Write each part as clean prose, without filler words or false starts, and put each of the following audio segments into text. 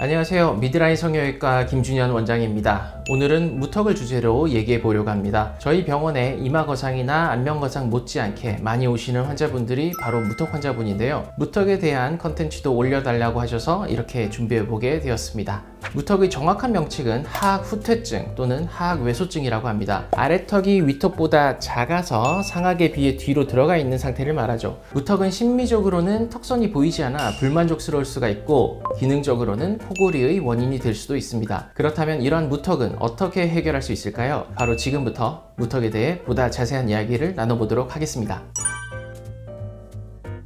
안녕하세요. 미드라인 성형외과 김준현 원장입니다. 오늘은 무턱을 주제로 얘기해 보려고 합니다. 저희 병원에 이마거상이나 안면거상 못지않게 많이 오시는 환자분들이 바로 무턱 환자분인데요. 무턱에 대한 컨텐츠도 올려달라고 하셔서 이렇게 준비해 보게 되었습니다. 무턱의 정확한 명칭은 하악후퇴증 또는 하악외소증이라고 합니다. 아래턱이 위턱보다 작아서 상악에 비해 뒤로 들어가 있는 상태를 말하죠. 무턱은 심미적으로는 턱선이 보이지 않아 불만족스러울 수가 있고, 기능적으로는 코골이의 원인이 될 수도 있습니다. 그렇다면 이러한 무턱은 어떻게 해결할 수 있을까요? 바로 지금부터 무턱에 대해 보다 자세한 이야기를 나눠보도록 하겠습니다.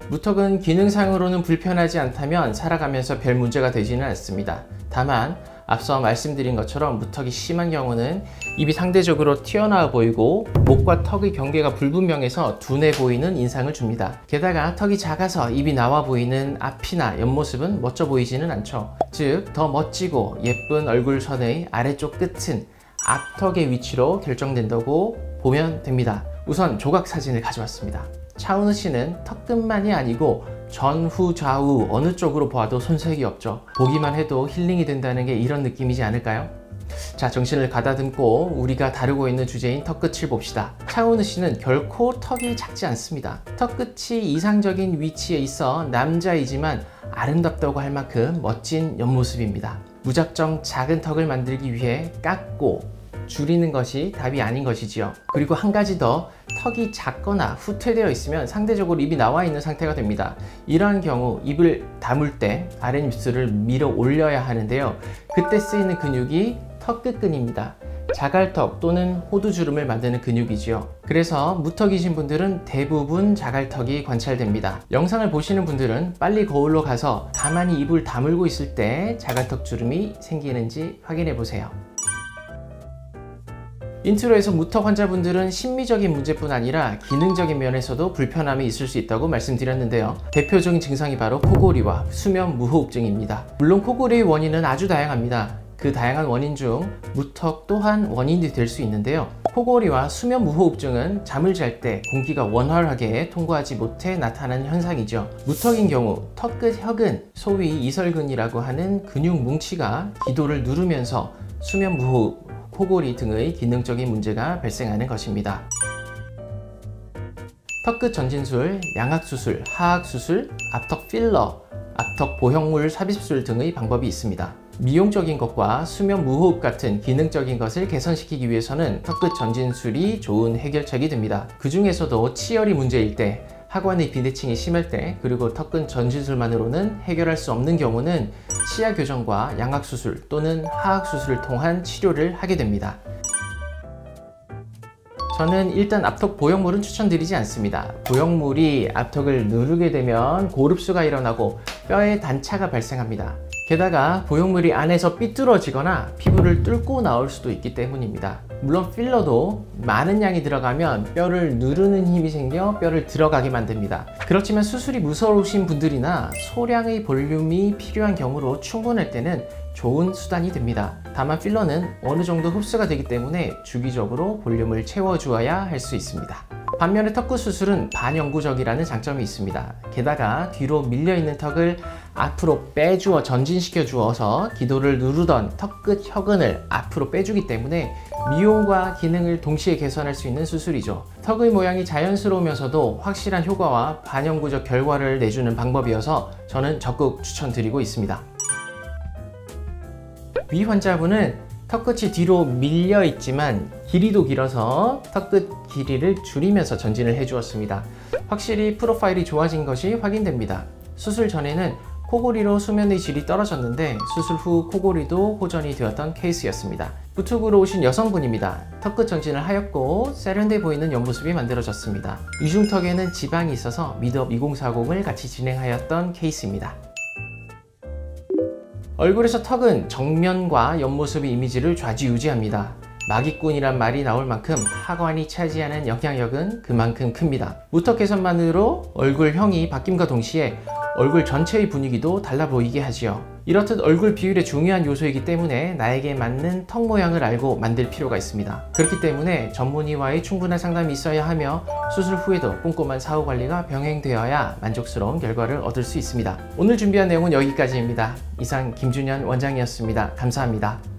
무턱은 기능상으로는 불편하지 않다면 살아가면서 별 문제가 되지는 않습니다. 다만 앞서 말씀드린 것처럼 무턱이 심한 경우는 입이 상대적으로 튀어나와 보이고 목과 턱의 경계가 불분명해서 둔해 보이는 인상을 줍니다. 게다가 턱이 작아서 입이 나와 보이는 앞이나 옆모습은 멋져 보이지는 않죠. 즉, 더 멋지고 예쁜 얼굴선의 아래쪽 끝은 앞턱의 위치로 결정된다고 보면 됩니다. 우선 조각 사진을 가져왔습니다. 차은우 씨는 턱끝만이 아니고 전후 좌우 어느 쪽으로 보아도 손색이 없죠. 보기만 해도 힐링이 된다는 게 이런 느낌이지 않을까요? 자, 정신을 가다듬고 우리가 다루고 있는 주제인 턱끝을 봅시다. 차은우 씨는 결코 턱이 작지 않습니다. 턱끝이 이상적인 위치에 있어 남자이지만 아름답다고 할 만큼 멋진 옆모습입니다. 무작정 작은 턱을 만들기 위해 깎고 줄이는 것이 답이 아닌 것이지요. 그리고 한 가지 더, 턱이 작거나 후퇴되어 있으면 상대적으로 입이 나와 있는 상태가 됩니다. 이러한 경우 입을 다물 때 아랫입술을 밀어 올려야 하는데요. 그때 쓰이는 근육이 턱끝근입니다. 자갈턱 또는 호두주름을 만드는 근육이지요. 그래서 무턱이신 분들은 대부분 자갈턱이 관찰됩니다. 영상을 보시는 분들은 빨리 거울로 가서 가만히 입을 다물고 있을 때 자갈턱 주름이 생기는지 확인해 보세요. 인트로에서 무턱 환자분들은 심미적인 문제뿐 아니라 기능적인 면에서도 불편함이 있을 수 있다고 말씀드렸는데요. 대표적인 증상이 바로 코골이와 수면 무호흡증입니다. 물론 코골이의 원인은 아주 다양합니다. 그 다양한 원인 중 무턱 또한 원인이 될 수 있는데요. 코골이와 수면 무호흡증은 잠을 잘 때 공기가 원활하게 통과하지 못해 나타나는 현상이죠. 무턱인 경우 턱끝 혁은 소위 이설근이라고 하는 근육 뭉치가 기도를 누르면서 수면 무호흡, 코골이 등의 기능적인 문제가 발생하는 것입니다. 턱끝 전진술, 양악수술, 하악수술, 앞턱 필러, 앞턱 보형물 삽입술 등의 방법이 있습니다. 미용적인 것과 수면 무호흡 같은 기능적인 것을 개선시키기 위해서는 턱끝 전진술이 좋은 해결책이 됩니다. 그 중에서도 치열이 문제일 때, 하관의 비대칭이 심할 때, 그리고 턱끝 전진술만으로는 해결할 수 없는 경우는 치아 교정과 양악수술 또는 하악수술을 통한 치료를 하게 됩니다. 저는 일단 앞턱 보형물은 추천드리지 않습니다. 보형물이 앞턱을 누르게 되면 고릅수가 일어나고 뼈에 단차가 발생합니다. 게다가 보형물이 안에서 삐뚤어지거나 피부를 뚫고 나올 수도 있기 때문입니다. 물론 필러도 많은 양이 들어가면 뼈를 누르는 힘이 생겨 뼈를 들어가게 만듭니다. 그렇지만 수술이 무서우신 분들이나 소량의 볼륨이 필요한 경우로 충분할 때는 좋은 수단이 됩니다. 다만 필러는 어느 정도 흡수가 되기 때문에 주기적으로 볼륨을 채워주어야 할 수 있습니다. 반면에 턱끝 수술은 반영구적이라는 장점이 있습니다. 게다가 뒤로 밀려있는 턱을 앞으로 빼주어 전진시켜 주어서 기도를 누르던 턱끝 혁은을 앞으로 빼주기 때문에 미용과 기능을 동시에 개선할 수 있는 수술이죠. 턱의 모양이 자연스러우면서도 확실한 효과와 반영구적 결과를 내주는 방법이어서 저는 적극 추천드리고 있습니다. 위 환자분은 턱끝이 뒤로 밀려 있지만 길이도 길어서 턱끝 길이를 줄이면서 전진을 해주었습니다. 확실히 프로파일이 좋아진 것이 확인됩니다. 수술 전에는 코골이로 수면의 질이 떨어졌는데 수술 후 코골이도 호전이 되었던 케이스였습니다. 무턱으로 오신 여성분입니다. 턱끝 전진을 하였고 세련돼 보이는 옆모습이 만들어졌습니다. 이중턱에는 지방이 있어서 미드업 2040을 같이 진행하였던 케이스입니다. 얼굴에서 턱은 정면과 옆모습의 이미지를 좌지우지합니다. 마기꾼이란 말이 나올 만큼 하관이 차지하는 영향력은 그만큼 큽니다. 무턱 개선만으로 얼굴형이 바뀜과 동시에 얼굴 전체의 분위기도 달라 보이게 하지요. 이렇듯 얼굴 비율의 중요한 요소이기 때문에 나에게 맞는 턱 모양을 알고 만들 필요가 있습니다. 그렇기 때문에 전문의와의 충분한 상담이 있어야 하며 수술 후에도 꼼꼼한 사후 관리가 병행되어야 만족스러운 결과를 얻을 수 있습니다. 오늘 준비한 내용은 여기까지입니다. 이상 김준현 원장이었습니다. 감사합니다.